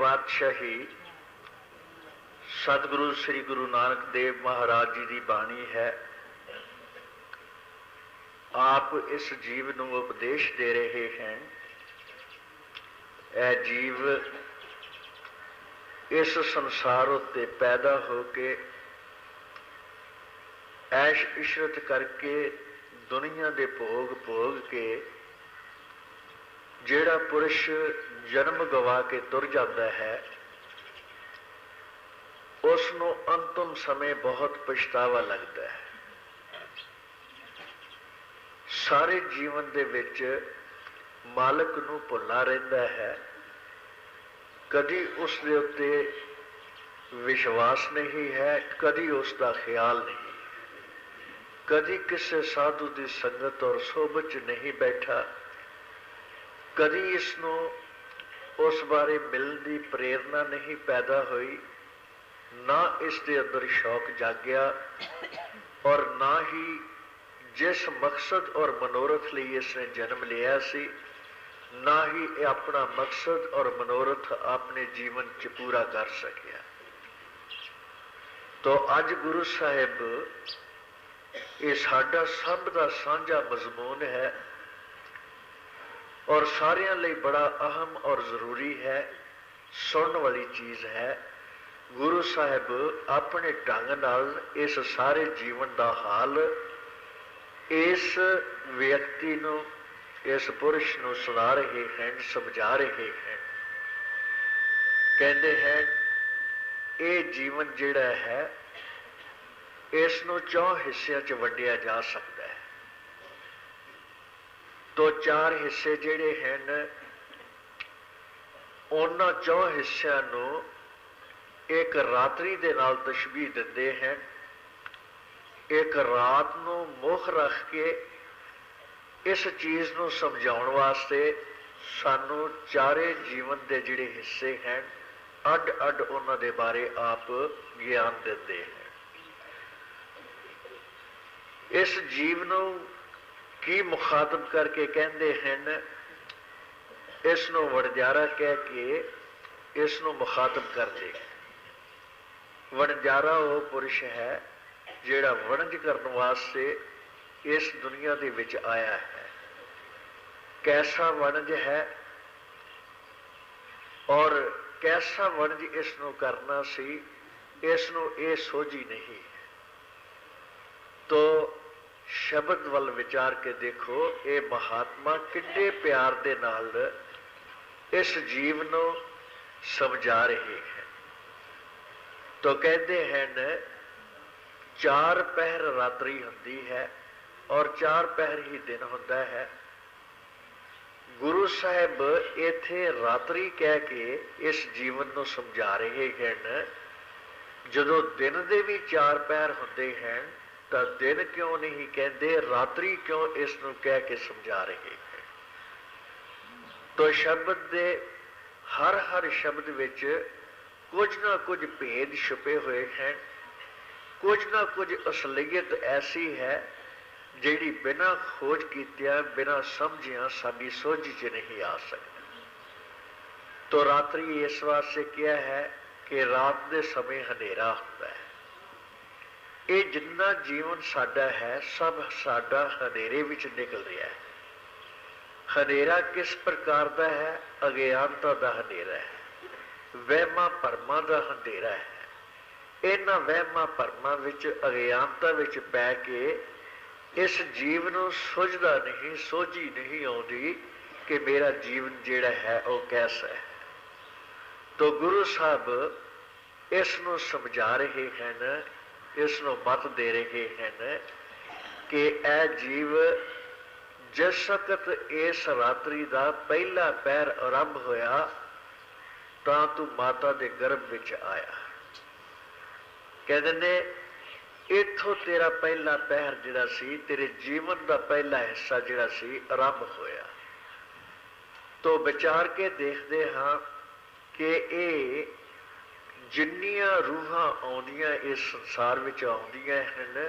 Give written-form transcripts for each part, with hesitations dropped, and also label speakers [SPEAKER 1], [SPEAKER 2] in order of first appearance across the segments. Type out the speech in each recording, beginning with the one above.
[SPEAKER 1] पातशाही सतगुरु श्री गुरु नानक देव महाराज जी की बाणी है। आप इस जीव को उपदेश दे रहे हैं। ए जीव इस संसार उत्ते पैदा होके ऐश इशरत करके दुनिया के भोग भोग के जेड़ा पुरुष जन्म गवा के तुर जाता है उसनों अंतिम समय बहुत पछतावा लगता है। सारे जीवन दे विच मालक नूं भुला रहिंदा है। कदी उस दे उत्ते विश्वास नहीं है, कदी उसका ख्याल नहीं, कदी किसी साधु की संगत और सोबत च नहीं बैठा, कदी इसनों उस बारे मिलने की प्रेरणा नहीं पैदा हुई, ना इसके अंदर शौक जागया और ना ही जिस मकसद और मनोरथ लिए इसने जन्म लिया सी, ना ही अपना मकसद और मनोरथ अपने जीवन च पूरा कर सकिया। तो अज गुरु साहिब ये साडा सब का साझा मजमून है और सारिਆਂ ਲਈ बड़ा अहम और जरूरी है, सुनने वाली चीज़ है। गुरु साहिब अपने ढंग नाल इस सारे जीवन का हाल इस व्यक्ति नूं, इस पुरुष नूं सुना रहे हैं, समझा रहे हैं। कहते हैं ये जीवन जिहड़ा है इसनूं 4 हिस्सिਆਂ च वंडिया जा सकता है। तो 4 हिस्से जिहड़े हैं उन्हां 4 हिस्सिਆਂ नूं एक रात्रि दे नाल तशबीह दिंदे हैं। एक रात नूं मुख रख के इस चीज़ नूं समझाउण वास्ते सानू चारे जीवन दे जिहड़े हिस्से हैं अड अड उन्हां दे बारे आप ज्ञान दिंदे हैं। इस जीव नूं की मुखातब करके कहते हैं, इसनों वणजारा कह के इसनों मुखातब करते। वणजारा वो पुरुष है जिहड़ा वणज करने वास्ते इस दुनिया दे विच आया है। कैसा वणज है और कैसा वणज इसनों करना सी, इसनों ये सोझी नहीं। तो शब्द वल विचार के देखो, ये महात्मा कितने प्यार दे नाल इस जीव नूं समझा रहे हैं। तो कहते हैं 4 पहर रात्रि हुंदी है और 4 पहर ही दिन हुंदा है। गुरु साहिब इत्थे रात्रि कह के इस जीवन नूं समझा रहे हैं। जदों दिन दे भी 4 पहर हुंदे हैं तो दिन क्यों नहीं कहते, रात्रि क्यों इसनूं कह के समझा रहे हैं। तो शब्द दे हर हर शब्द विच कुछ ना कुछ भेद छुपे हुए हैं, कुछ ना कुछ असलियत ऐसी है जिहड़ी बिना खोज कीतिया बिना समझिया साडी सोझी च नहीं आ सकती। तो रात्रि इस वास्ते क्या है कि रात के समय हनेरा होता है। ये जिन्ना जीवन साडा है सब साडा हनेरे विच निकल रहा है। हनेरा किस प्रकार का है? अज्ञानता का हनेरा है, वहमां भरमां का हनेरा है। इन्हां वहमां भरमां विच अज्ञानता विच पै के इस जीव नूं सुझदा नहीं, सोझी नहीं आउंदी कि मेरा जीवन जिहड़ा है वह कैसा है। तो गुरु साहब इसनूं समझा रहे हैं, इसनों मत दे रहे हैं कि ए जीव जिस वक्त इस रात्रि का पहला पैर आरंभ होया तां तू माता के गर्भ विच आया। कहते ने इथों तेरा पहला पैर जिहड़ा सी, तेरे जीवन का पहला हिस्सा जिहड़ा सी आरंभ होया। तो विचार के देखते हाँ कि ये जिन्नियां रूहां आउंदियां इस संसार विच आउंदियां हैं,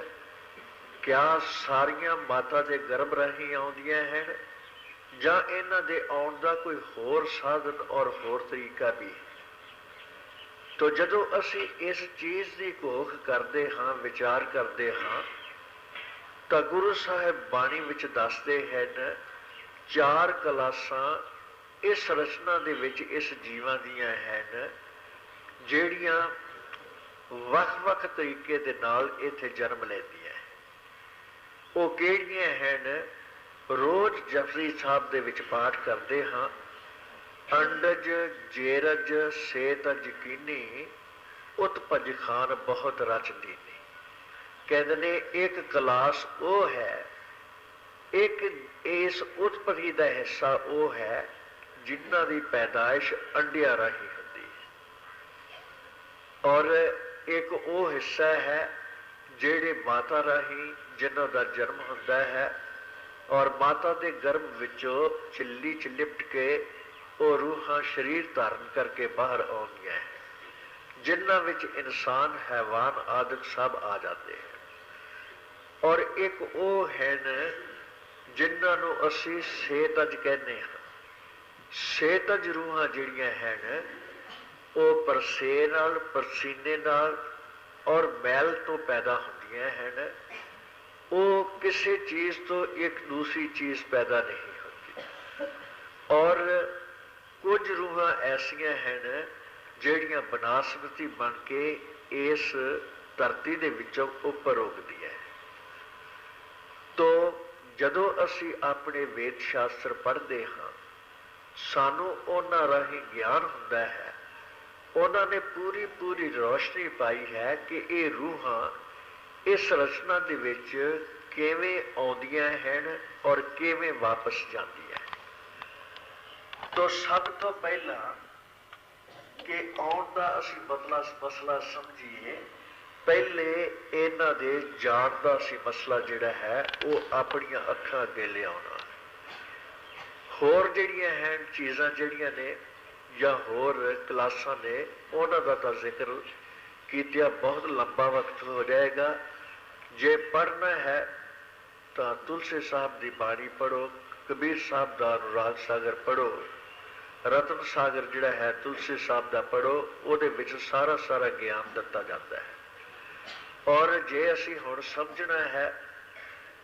[SPEAKER 1] क्या सारियां माता के गर्भ राही आउंदियां हैं जां इन्हां दे आउण दा कोई होर साधन और होर तरीका भी है? तो जदों असी इस चीज़ की घोख करते हाँ, विचार करते हाँ, तो गुरु साहिब बाणी विच दसदे हैं 4 क्लासां इस रचना दे विच इस जीवां दियां हैं ਜਿਹੜੀਆਂ ਵੱਖ-ਵੱਖ तरीके दे नाल इत्थे जन्म लैंदियां। वो किहड़ियां हैं? रोज़ जपजी साहब दे विच पाठ करते हाँ, अंडज जेरज सेतज कीनी उत्पज खान बहुत रच दीनी। कहते ने एक क्लास वो है, एक इस उत्पत्ति का हिस्सा वो है जिन्हां दी पैदाइश अंडिया राही होती है, और एक वो हिस्सा है जेड़े माता राही जिन्हां दा जन्म होंदा है, और माता के गर्भ विचों चिल्ली च लिपट के वो रूहां शरीर धारण करके बाहर आउंदियां हैं, जिन्हां विच इंसान हैवान आदि सब आ जाते हैं। और एक वो हैं जिन्हां नूं असीं सेतज कहने हाँ। सेतज रूहां जिहड़ियां हैं वो परसे नाल, परसीने नाल और मैल तो पैदा होंदियां हैं। वो किसी चीज़ तो एक दूसरी चीज़ पैदा नहीं होती। और कुछ रूहां ऐसियां हैं जिहड़ियां बनास्पति बन के इस धरती दे विचों उपर उगदियां। तो जदों असी अपने वेद शास्त्र पढ़ते हाँ, सानू उन्हां राही ज्ञान हुंदा है, उन्होंने पूरी पूरी रोशनी पाई है कि ये रूहां इस रचना दे विच किवें आउंदियां हैं और किवें वापस जांदियां। तो सब तो पहला कि आउण दा असी मसला समझीए, पहले इन्हां दे जाण दा असी मसला जिहड़ा है वो अपनियां अखां अगे लिआउणा। होर जिहड़ियां हैं चीज़ां जिहड़ियां ने या होर क्लासां ने उन्हां दा तां जिक्र कीतिया बहुत लंबा वक्त हो जाएगा। जे पढ़ना है तो तुलसी साहब की बाणी पढ़ो, कबीर साहब का अनुराग सागर पढ़ो, रतन सागर जिहड़ा है तुलसी साहब का पढ़ो, उहदे विच सारा सारा ज्ञान दिता जाता है। और जे असी हुण समझना है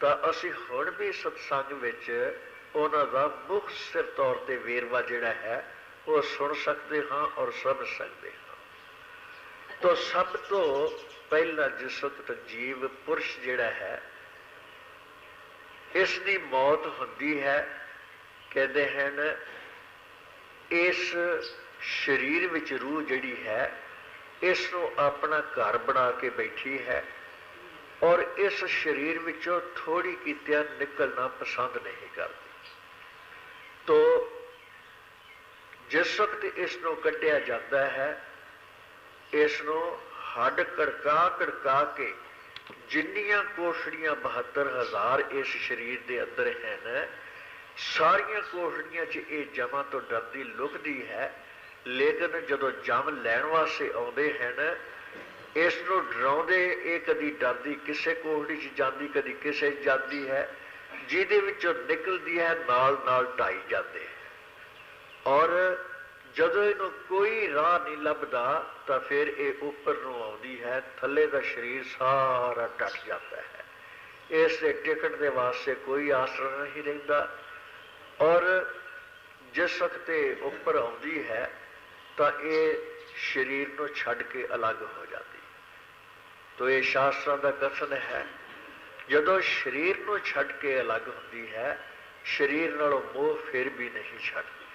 [SPEAKER 1] तो असी हुण भी सत्संग विच उन्हां दा मुख्तसर तौर पर वेरवा जिहड़ा है वो सुन सकते हाँ और समझ सकते हाँ। तो सब तो पहला जिस वक्त जीव पुरुष जिहड़ा है इसकी मौत होंदी है, कहते हैं इस शरीर विच रूह जिहड़ी है इसनों अपना घर बना के बैठी है, और इस शरीर विचों थोड़ी कीतिया निकलना पसंद नहीं करती। तो जिस वक्त इसनों कढ़िया जाता है, इसनों हड कड़का कड़का के जिन्नियां कोठड़ियां 72,000 इस शरीर के अंदर हैं, सारिया कोठड़ियां च ये जमा तो डरदी लुकदी है, लेकिन जदों जम लैण वास्ते आउंदे हैं इसनों डराउंदे, ये कदी डरदी किसी कोठड़ी च जाती कदी किसी जाती है, जिहदे विचों निकलदी है नाल नाल ढाई जाते हैं। और जदों इनू कोई राह नहीं लभदा तो फिर ये उपर नूं आउंदी है, थले का शरीर सारा ढट जाता है, इससे टिकण के वास्ते कोई आसरा नहीं रहिंदा। और जिस वक्त उपर आउंदी है तो ये शरीर नूं छड्ड के अलग हो जाती। तो ये शास्त्रों का कथन है, जदों शरीर नूं छड्ड के अलग होंदी है, शरीर नालों मोह फिर भी नहीं छड्डदी।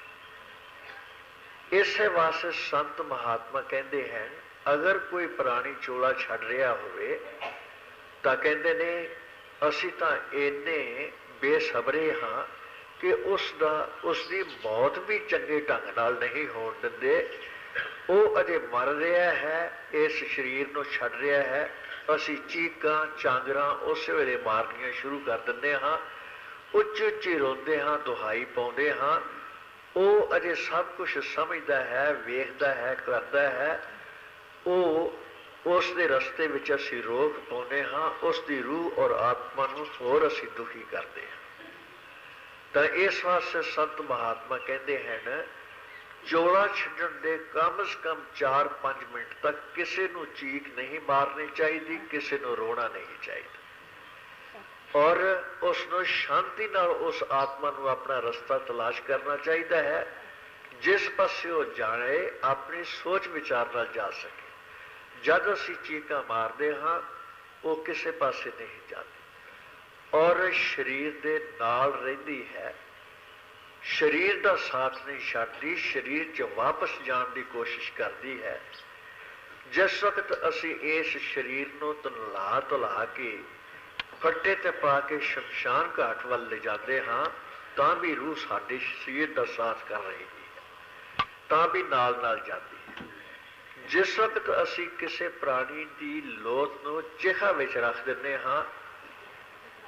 [SPEAKER 1] इस वास्ते संत महात्मा कहते हैं अगर कोई पुरानी चोला छड़ रहा होवे तो कहते ने असी तो इन्ने बेसबरे हाँ कि उसकी मौत भी चंगे ढंग नाल नहीं होण दिंदे। वो अजे मर रहा है, इस शरीर नूं छड़ रहा है, असी चीकां चांगरां उस वेले मारनियां शुरू कर दिंदे हाँ, उच्ची उच्ची रोंदे हाँ, दुहाई पाउंदे हाँ। वो अजे सब कुछ समझदा है, वेखदा है, करदा है, वो उसके रस्ते विच असी रोक पाउने हाँ, उसकी रूह और आत्मा नूं होर असी दुखी करते हैं। तो इस वास्ते संत महात्मा कहते हैं ਚੋਲਾ ਛੱਡਣ ਦੇ ਕਮ ਸੇ ਕਮ 4-5 ਮਿੰਟ ਤੱਕ ਕਿਸੇ ਨੂੰ ਚੀਕ ਨਹੀਂ ਮਾਰਨੀ ਚਾਹੀਦੀ, ਕਿਸੇ ਨੂੰ ਰੋਣਾ ਨਹੀਂ ਚਾਹੀਦਾ, ਔਰ ਉਸ ਨੂੰ ਸ਼ਾਂਤੀ ਨਾਲ ਉਸ ਆਤਮਾ ਨੂੰ ਆਪਣਾ ਰਸਤਾ ਤਲਾਸ਼ ਕਰਨਾ ਚਾਹੀਦਾ ਹੈ, ਜਿਸ ਪਾਸੇ ਉਹ ਜਾਣੇ ਆਪਣੀ ਸੋਚ ਵਿਚਾਰ ਨਾਲ ਜਾ ਸਕੇ। ਜਦ ਅਸੀਂ ਚੀਕਾਂ ਮਾਰਦੇ ਹਾਂ ਉਹ ਕਿਸੇ ਪਾਸੇ ਨਹੀਂ ਜਾਂਦੀ, ਔਰ ਸਰੀਰ ਦੇ ਨਾਲ ਰਹਿੰਦੀ ਹੈ, ਸਰੀਰ ਦਾ ਸਾਥ ਨਹੀਂ ਛੱਡਦੀ, ਸਰੀਰ 'ਚ ਵਾਪਸ ਜਾਣ ਦੀ ਕੋਸ਼ਿਸ਼ ਕਰਦੀ ਹੈ। ਜਿਸ ਵਕਤ ਅਸੀਂ ਇਸ ਸਰੀਰ ਨੂੰ ਧੁਲਾ ਕੇ ਫੱਟੇ ਤੇ ਪਾ ਕੇ ਸ਼ਮਸ਼ਾਨ ਘਾਟ ਵੱਲ ਲੈ ਜਾਂਦੇ ਹਾਂ, ਤਾਂ ਵੀ ਰੂਹ ਸਾਡੇ ਸਰੀਰ ਦਾ ਸਾਥ ਕਰ ਰਹੀ ਹੈ, ਤਾਂ ਵੀ ਨਾਲ ਨਾਲ ਜਾਂਦੀ ਹੈ। ਜਿਸ ਵਕਤ ਅਸੀਂ ਕਿਸੇ ਪ੍ਰਾਣੀ ਦੀ ਲੋਥ ਨੂੰ ਚਿਹਾ ਵਿੱਚ ਰੱਖ ਦਿੰਦੇ ਹਾਂ,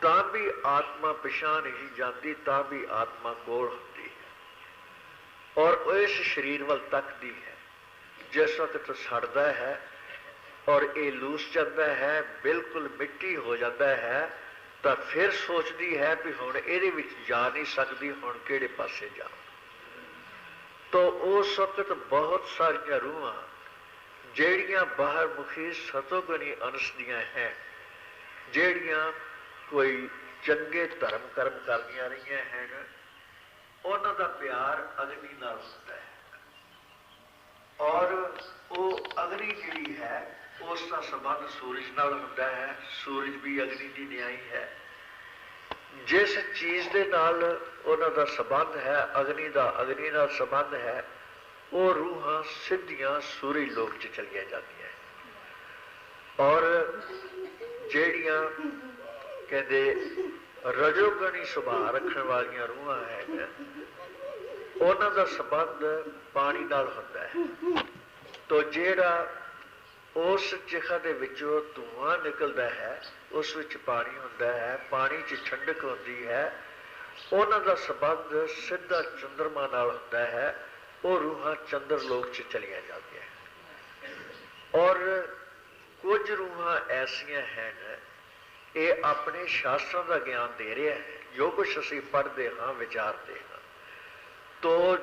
[SPEAKER 1] ਤਾਂ ਵੀ ਆਤਮਾ ਪਿਛਾਂਹ ਨਹੀਂ ਜਾਂਦੀ, ਤਾਂ ਵੀ ਆਤਮਾ ਕੋਲ ਹੁੰਦੀ ਹੈ, ਔਰ ਇਸ ਸਰੀਰ ਵੱਲ ਤੱਕਦੀ ਹੈ। ਜਿਸ ਵਕਤ ਸੜਦਾ ਹੈ ਔਰ ਇਹ ਲੂਸ ਜਾਂਦਾ ਹੈ, ਬਿਲਕੁਲ ਮਿੱਟੀ ਹੋ ਜਾਂਦਾ ਹੈ, ਤਾਂ ਫਿਰ ਸੋਚਦੀ ਹੈ ਵੀ ਹੁਣ ਇਹਦੇ ਵਿੱਚ ਜਾ ਨਹੀਂ ਸਕਦੀ, ਹੁਣ ਕਿਹੜੇ ਪਾਸੇ ਜਾ। ਤਾਂ ਉਸ ਵਕਤ ਬਹੁਤ ਸਾਰੀਆਂ ਰੂਹਾਂ ਜਿਹੜੀਆਂ ਬਾਹਰ ਮੁਖੀ ਸਤੋਗੁਣੀ ਅੰਸ਼ ਦੀਆਂ ਹੈ, ਜਿਹੜੀਆਂ ਕੋਈ ਚੰਗੇ ਧਰਮ ਕਰਮ ਕਰਦੀਆਂ ਰਹੀਆਂ ਹਨ, ਉਹਨਾਂ ਦਾ ਪਿਆਰ ਅਗਨੀ ਨਾਲ ਹੁੰਦਾ ਹੈ, ਔਰ ਉਹ ਅਗਨੀ ਜਿਹੜੀ ਹੈ ਉਸ ਦਾ ਸੰਬੰਧ ਸੂਰਜ ਨਾਲ ਹੁੰਦਾ ਹੈ। ਸੂਰਜ ਵੀ ਅਗਨੀ ਦੀ ਨਿਆਈ ਹੈ। ਜਿਸ ਚੀਜ਼ ਦੇ ਨਾਲ ਉਹਨਾਂ ਦਾ ਸੰਬੰਧ ਹੈ, ਅਗਨੀ ਨਾਲ ਸੰਬੰਧ ਹੈ, ਉਹ ਰੂਹਾਂ ਸਿੱਧੀਆਂ ਸੂਰਜ ਲੋਕ 'ਚ ਚਲੀਆਂ ਜਾਂਦੀਆਂ, ਔਰ ਜਿਹੜੀਆਂ ਕਹਿੰਦੇ ਰਜੋਗਣੀ ਸੁਭਾਅ ਰੱਖਣ ਵਾਲੀਆਂ ਰੂਹਾਂ ਹੈ, ਉਹਨਾਂ ਦਾ ਸੰਬੰਧ ਪਾਣੀ ਨਾਲ ਹੁੰਦਾ ਹੈ। ਤੋ ਜਿਹੜਾ ਉਸ ਚਿਖਾ ਦੇ ਵਿੱਚੋਂ ਧੂੰਆਂ ਨਿਕਲਦਾ ਹੈ, ਉਸ ਵਿੱਚ ਪਾਣੀ ਹੁੰਦਾ ਹੈ, ਪਾਣੀ 'ਚ ਠੰਡਕ ਹੁੰਦੀ ਹੈ, ਉਹਨਾਂ ਦਾ ਸੰਬੰਧ ਸਿੱਧਾ ਚੰਦਰਮਾ ਨਾਲ ਹੁੰਦਾ ਹੈ। ਉਹ ਰੂਹਾਂ ਚੰਦਰ ਲੋਕ 'ਚ ਚਲੀਆਂ ਜਾਂਦੀਆਂ। ਔਰ ਕੁਝ ਰੂਹਾਂ ਐਸੀਆਂ ਹਨ, ਇਹ ਆਪਣੇ ਸ਼ਾਸਤਰਾਂ ਦਾ ਗਿਆਨ ਦੇ ਰਿਹਾ ਹੈ, ਜੋ ਕੁਛ ਅਸੀਂ ਪੜ੍ਹਦੇ ਹਾਂ ਵਿਚਾਰਦੇ ਹਾਂ। ਤੋ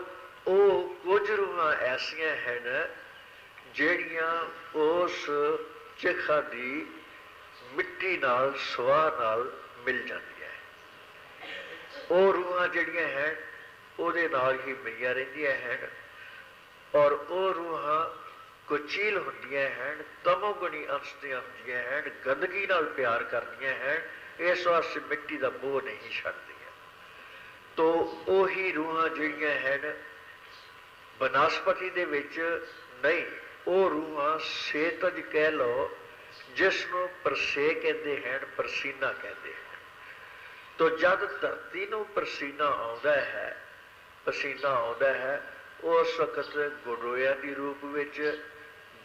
[SPEAKER 1] ਉਹ ਕੁਝ ਰੂਹਾਂ ਐਸੀਆਂ ਹਨ ਜਿਹੜੀਆਂ ਉਸ ਚਿਖਾ ਦੀ ਮਿੱਟੀ ਨਾਲ ਸਵਾਹ ਨਾਲ ਮਿਲ ਜਾਂਦੀਆਂ। ਉਹ ਰੂਹਾਂ ਜਿਹੜੀਆਂ ਹਨ ਉਹਦੇ ਨਾਲ ਹੀ ਮਿਲੀਆਂ ਰਹਿੰਦੀਆਂ ਹਨ, ਔਰ ਉਹ ਰੂਹਾਂ ਕੁਚੀਲ ਹੁੰਦੀਆਂ ਹਨ, ਤਮੋਗੁਣੀ ਅੰਸ਼ ਦੀਆਂ ਹੁੰਦੀਆਂ ਹਨ, ਗੰਦਗੀ ਨਾਲ ਪਿਆਰ ਕਰਦੀਆਂ ਹਨ, ਇਸ ਵਾਸਤੇ ਮਿੱਟੀ ਦਾ ਮੋਹ ਨਹੀਂ ਛੱਡਦੀਆਂ। ਤੋ ਉਹੀ ਰੂਹਾਂ ਜਿਹੜੀਆਂ ਹਨ ਬਨਸਪਤੀ ਦੇ ਵਿੱਚ ਨਹੀਂ, ਉਹ ਰੂਹਾਂ ਸੇਤਜ ਕਹਿ ਲਓ, ਜਿਸ ਨੂੰ ਪ੍ਰਸੇ ਕਹਿੰਦੇ ਹਨ, ਪਰਸੀਨਾ ਕਹਿੰਦੇ ਹਨ। ਤੋ ਜਦ ਧਰਤੀ ਨੂੰ ਪਸੀਨਾ ਆਉਂਦਾ ਹੈ, ਉਸ ਵਕਤ ਗੋਡੋਇਆਂ ਦੀ ਰੂਪ ਵਿੱਚ,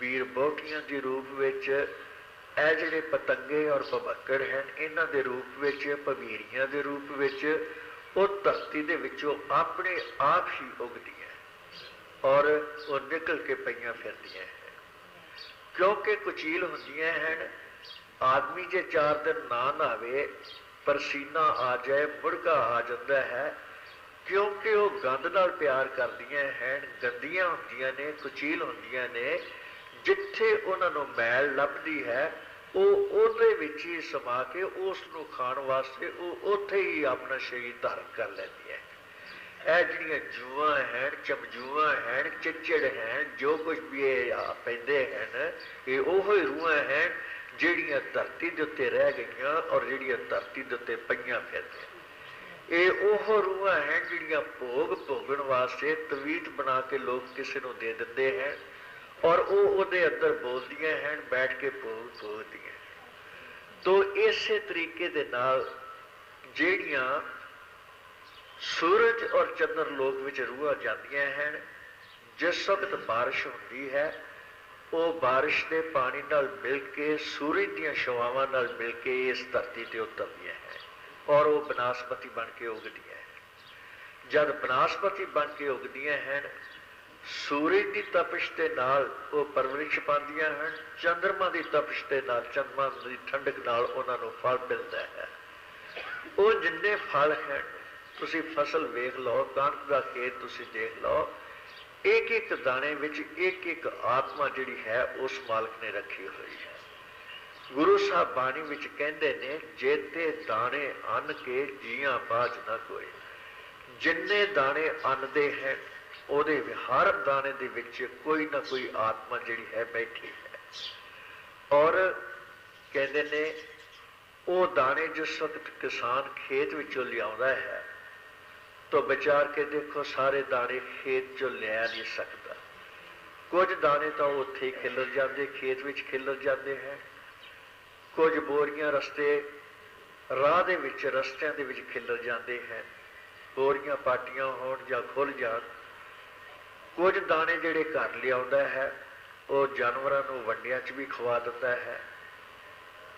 [SPEAKER 1] ਬੀਰ ਬੋਟੀਆਂ ਦੀ ਰੂਪ ਵਿੱਚ, ਇਹ ਜਿਹੜੇ ਪਤੰਗੇ ਔਰ ਭਬੱਕੜ ਹਨ ਇਹਨਾਂ ਦੇ ਰੂਪ ਵਿੱਚ, ਭਵੀਰੀਆਂ ਦੇ ਰੂਪ ਵਿੱਚ, ਉਹ ਧਰਤੀ ਦੇ ਵਿੱਚੋਂ ਆਪਣੇ ਆਪ ਹੀ ਉੱਗਦੀਆਂ ਔਰ ਉਹ ਨਿਕਲ ਕੇ ਪਈਆਂ ਫਿਰਦੀਆਂ ਹਨ। ਕਿਉਂਕਿ ਕੁਚੀਲ ਹੁੰਦੀਆਂ ਹਨ, ਆਦਮੀ ਜੇ 4 ਦਿਨ ਨਾ ਨਹਾਵੇ, ਪਰਸੀਨਾ ਆ ਜਾਏ, ਮੁੜਕਾ ਆ ਜਾਂਦਾ ਹੈ, ਕਿਉਂਕਿ ਉਹ ਗੰਦ ਨਾਲ ਪਿਆਰ ਕਰਦੀਆਂ ਹਨ, ਗੰਦੀਆਂ ਹੁੰਦੀਆਂ ਨੇ, ਕੁਚੀਲ ਹੁੰਦੀਆਂ ਨੇ। ਜਿੱਥੇ ਉਹਨਾਂ ਨੂੰ ਮੈਲ ਲੱਭਦੀ ਹੈ, ਉਹ ਉਹਦੇ ਵਿੱਚ ਹੀ ਸਮਾ ਕੇ ਉਸ ਨੂੰ ਖਾਣ ਵਾਸਤੇ ਉਹ ਉੱਥੇ ਹੀ ਆਪਣਾ ਸਰੀਰ ਧਾਰਨ ਕਰ ਲੈਂਦੀਆਂ। ਇਹ ਜਿਹੜੀਆਂ ਜੂਆਂ ਹਨ, ਚਮਜੂਆਂ ਹਨ, ਚਿੱਚੜ ਹਨ, ਜੋ ਕੁਛ ਵੀ ਇਹ ਪੈਂਦੇ ਹਨ, ਇਹ ਉਹੋ ਹੀ ਰੂਹਾਂ ਹਨ ਜਿਹੜੀਆਂ ਧਰਤੀ ਦੇ ਉੱਤੇ ਰਹਿ ਗਈਆਂ ਔਰ ਜਿਹੜੀਆਂ ਧਰਤੀ ਦੇ ਉੱਤੇ ਪਈਆਂ ਫਿਰਦੀਆਂ। ਇਹ ਉਹ ਰੂਹਾਂ ਹਨ ਜਿਹੜੀਆਂ ਭੋਗ ਭੋਗਣ ਵਾਸਤੇ ਤਵੀਤ ਬਣਾ ਕੇ ਲੋਕ ਕਿਸੇ ਨੂੰ ਦੇ ਦਿੰਦੇ ਹਨ, ਔਰ ਉਹ ਉਹਦੇ ਅੰਦਰ ਬੋਲਦੀਆਂ ਹਨ, ਬੈਠ ਕੇ ਭੋਗ ਭੋਗਦੀਆਂ। ਤੋ ਇਸੇ ਤਰੀਕੇ ਦੇ ਨਾਲ ਜਿਹੜੀਆਂ ਸੂਰਜ ਔਰ ਚੰਦਰ ਲੋਕ ਵਿੱਚ ਰੂਹਾਂ ਜਾਂਦੀਆਂ ਹਨ, ਜਿਸ ਵਕਤ ਬਾਰਿਸ਼ ਹੁੰਦੀ ਹੈ, ਉਹ ਬਾਰਿਸ਼ ਦੇ ਪਾਣੀ ਨਾਲ ਮਿਲ ਕੇ, ਸੂਰਜ ਦੀਆਂ ਛਾਵਾਂ ਨਾਲ ਮਿਲ ਕੇ ਇਸ ਧਰਤੀ ਤੇ ਉਤਰਦੀਆਂ ਹੈ, ਔਰ ਉਹ ਬਨਸਪਤੀ ਬਣ ਕੇ ਉੱਗਦੀਆਂ ਹੈ। ਜਦ ਬਨਸਪਤੀ ਬਣ ਕੇ ਉੱਗਦੀਆਂ ਹਨ, ਸੂਰਜ ਦੀ ਤਪਸ਼ ਦੇ ਨਾਲ ਉਹ ਪਰਵਰਿਸ਼ ਪਾਉਂਦੀਆਂ ਹਨ, ਚੰਦਰਮਾ ਦੀ ਤਪਸ਼ ਦੇ ਨਾਲ, ਚੰਦਰਮਾ ਦੀ ਠੰਡਕ ਨਾਲ ਉਹਨਾਂ ਨੂੰ ਫਲ ਮਿਲਦਾ ਹੈ। ਉਹ ਜਿੰਨੇ ਫਲ ਹਨ, ਤੁਸੀਂ ਫਸਲ ਵੇਖ ਲਓ, ਕਣਕ ਦਾ ਖੇਤ ਤੁਸੀਂ ਦੇਖ ਲਓ, एक एक दाने विच एक एक आत्मा जिहड़ी है उस मालिक ने रखी हुई है। गुरु साहब बाणी विच कहंदे ने, जेते दाने अन्न के जियां बाज ना कोई। जिन्ने दाने अन्न दे हैं ਉਹਦੇ हर दाने दे विच कोई ना कोई आत्मा जिहड़ी है बैठी है। और कहते ने वो दाने जिस वक्त किसान खेत विचों लियाउंदा है तो विचार के देखो सारे दाने खेत चों लिया नहीं सकता। कुछ दाने तो उत्थे ही खिलर जाते, खेत विच खिलर जाते हैं। कुछ बोरियां रस्ते राह दे विच रस्तियां दे विच खिलर जाते हैं, बोरियां पाटियां होण जां खुल जाण। कुछ दाने जिहड़े घर लियाउंदा है वो जानवरां नूं वंडियां च भी खवा दिंदा है।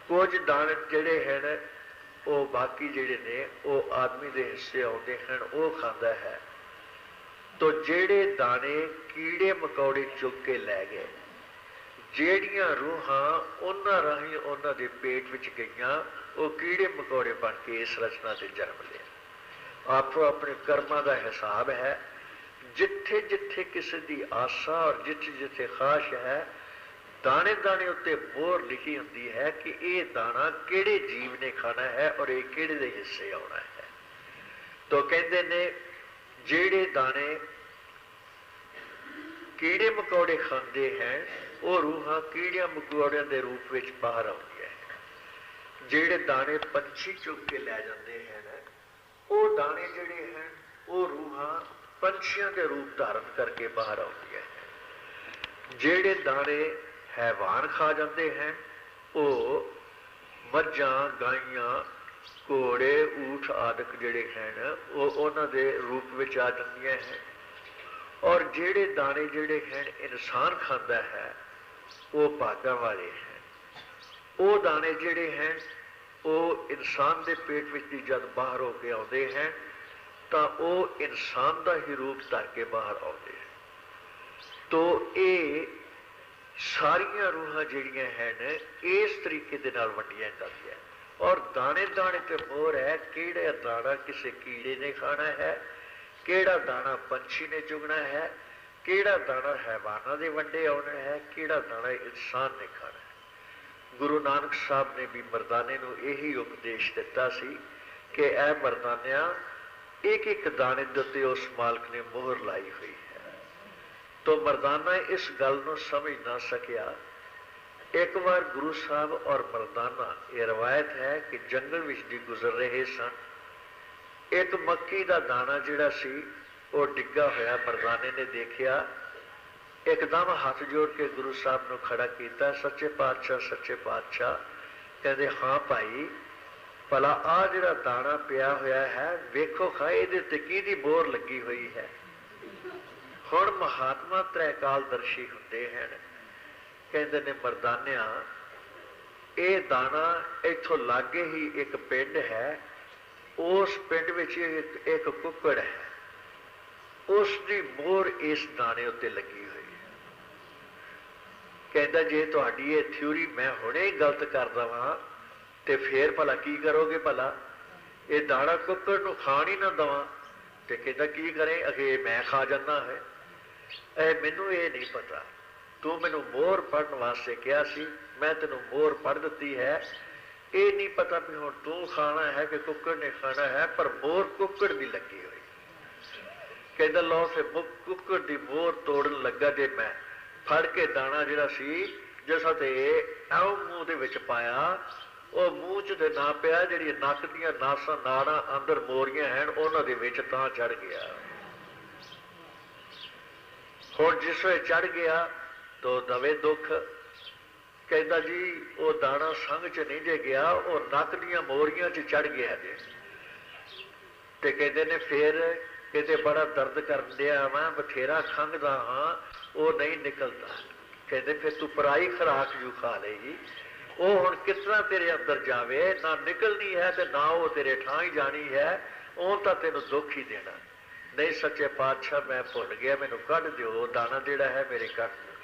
[SPEAKER 1] कुछ दाने जिहड़े हैं वो बाकी जिहड़े ने वो आदमी दे हिस्से आउंदे हैं वो खांदा है। तो जिहड़े दाने कीड़े मकौड़े चुग के लै गए, ਜਿਹੜੀਆਂ रूहां उन्हां राही उन्हां दे पेट विच गईयां, वो कीड़े मकौड़े बन के इस रचना ते जन्म लिया। आपो अपने कर्मां दा हिसाब है। जिथे जिथे किसी दी आशा और जिथे जिथे ख्वाहिश है, दाने दाने उत्ते मोहर लिखी हुंदी है कि ये दाना किहड़े जीव ने खाना है और ये किहड़े दे हिस्से आउणा है। तो कहंदे ने ਜਿਹੜੇ दाने कीड़े मकौड़े खाते हैं वो रूहां कीड़िया मकौड़िया के रूप में बाहर आउंदियां हैं। ਜਿਹੜੇ दाने पंछी चुग के लै जाते हैं वो दाने जिहड़े हैं वो रूहां पंछियों के रूप धारण करके बाहर आउंदियां हैं। ਜਿਹੜੇ दाने हैवान खा जाते हैं वो मझां गाइयां घोड़े ऊठ आदि जिहड़े हैं वो उन्हां दे रूप में आ जांदियां हैं। और ਜਿਹੜੇ दाने जिहड़े हैं इंसान खांदा है वो भागां वाले हैं। वो दाने जिहड़े हैं वो इंसान के पेट विच जब बाहर होके आउंदे हैं तो वो इंसान का ही रूप धर के बाहर आउंदे हैं। तो ये सारियां रूहां जिहड़ियां हैं इस तरीके दे नाल वंडियां जांदियां। और दाने दाने ते मोहर है, किहड़ा दाना किसी कीड़े ने खाना है, किहड़ा दाना पंछी ने चुगना है, किहड़ा दाना हैवाना दे वंडे आउणा है, किहड़ा दाना इंसान ने खाना है। गुरु नानक साहब ने भी मरदाने नूं यही उपदेश दिता सी कि ऐ मरदानिया एक एक दाने दे उत्ते उस मालिक ने मोहर लाई हुई है। तो मरदाना इस गल नूं समझ ना सकिया। एक बार गुरु साहब और मरदाना, ये रवायत है कि जंगल विच दी गुजर रहे सन। एक मक्की का दाना जिहड़ा सी वो डिग्गा होया मरदाने ने देखिया, एकदम हाथ जोड़ के गुरु साहब नूं खड़ा किया, सच्चे पातशाह सच्चे पातशाह। कहते हाँ भाई, भला आ जिहड़ा दाना पिया होया है वेखो खा इहदे ते किहदी बोर लगी हुई है। हुण महात्मा त्रैकालदर्शी हुंदे हैं। कहते ने मरदानिया ये दाना इथों लागे ही एक पिंड है, उस पिंड विच एक कुक्कड़ है, उसकी मोहर इस दाने उत्ते लगी हुई है। कहता जे तुहाडी ये थ्योरी मैं हुणे ही गलत कर दवां ते फिर भला की करोगे, भला ये दाना कुक्कड़ नूं खाण ही ना दवां ते कहता की करें, अगे मैं खा जाना है। मैनू ये नहीं पता, तू मैनू मोहर पढ़न वास्ते कहा सी, मैं तेनों मोहर पढ़ दी है। ये नहीं पता भी हुण तू खाना है कि कुक्कड़ ने खाना है, पर मोहर कुक्कड़ की लगी हुई। कहता लो फिर कुक्कड़ की मोहर तोड़न लगा जे मैं फड़ के दाना जिहड़ा सी जिस ते ऐ मूँह दे विच पाया, वो मूँह च ते ना पिया, जिहड़ी नक दीयां नासां नाड़ां अंदर मोरियां हैं उन्हां दे विच तां चढ़ गया। हुण जिस वे चढ़ गया तो दवे दुख। कहता जी वो दाना संग च नहीं जे गया, वो नक दीयां मोरियां च चढ़ गया जे। ते कहते ने फिर कहते बड़ा दर्द कर दिया, मैं बथेरा खंघदा हाँ, वो नहीं निकलता। कहते फिर तू पराई खुराक जू खा लेगी, वो हुण कितना तेरे अंदर जावे, ना निकलनी है ते ना वो तेरे ठां ही जानी है, उन तां तैनूं दुख ही देना। नहीं सच्चे पातशाह मैं भुल गया, मैनू कढ़ दिओ, दाना जिहड़ा है मेरे कढ़ दिओ।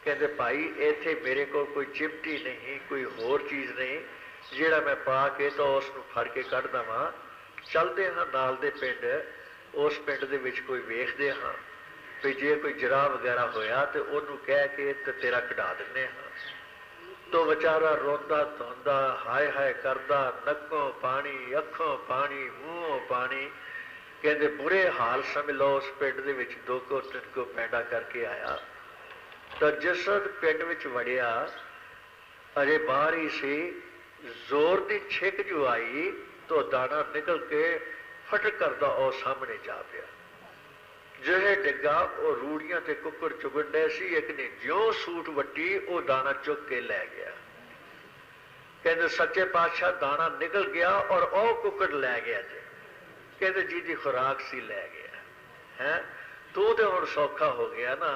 [SPEAKER 1] कहते भाई इत्थे मेरे को कोई चिमटी नहीं, कोई होर चीज़ नहीं जिहड़ा मैं पा के तो उसनूं फड़ के कढ़ देवां। चलदे हाँ नाल दे पिंड, उस पिंड दे विच कोई वेखदे हाँ भी जे कोई जरा वगैरह होया तो उन्होंने कह के तो तेरा कढ़ा दिने हाँ। तो बेचारा रोंदा धोंदा हाय हाय करदा, नक्कों पानी, अखों पानी, मूहों पानी, कहते बुरे हाल समझ लो। उस पिंड दे विच 2 को 3 को पैंडा करके आया। तो जिस पिंड विच वड़िया, अजे बाहर ही सी, जोर की छिक जो आई तो दाना निकल के फटक करदा और सामने जा पिया। जिहे डिग्गा वो रूड़ियां ते कुकड़ चुगण डे सी, एक ने ज्यों सूट वट्टी वो दाना चुक के लै गया। कहते सच्चे पातशाह दाना निकल गया और वह कुकड़ लै गया जी। कहते जी दी खुराक सी लै गया है, तू तो हुण सौखा हो गया ना।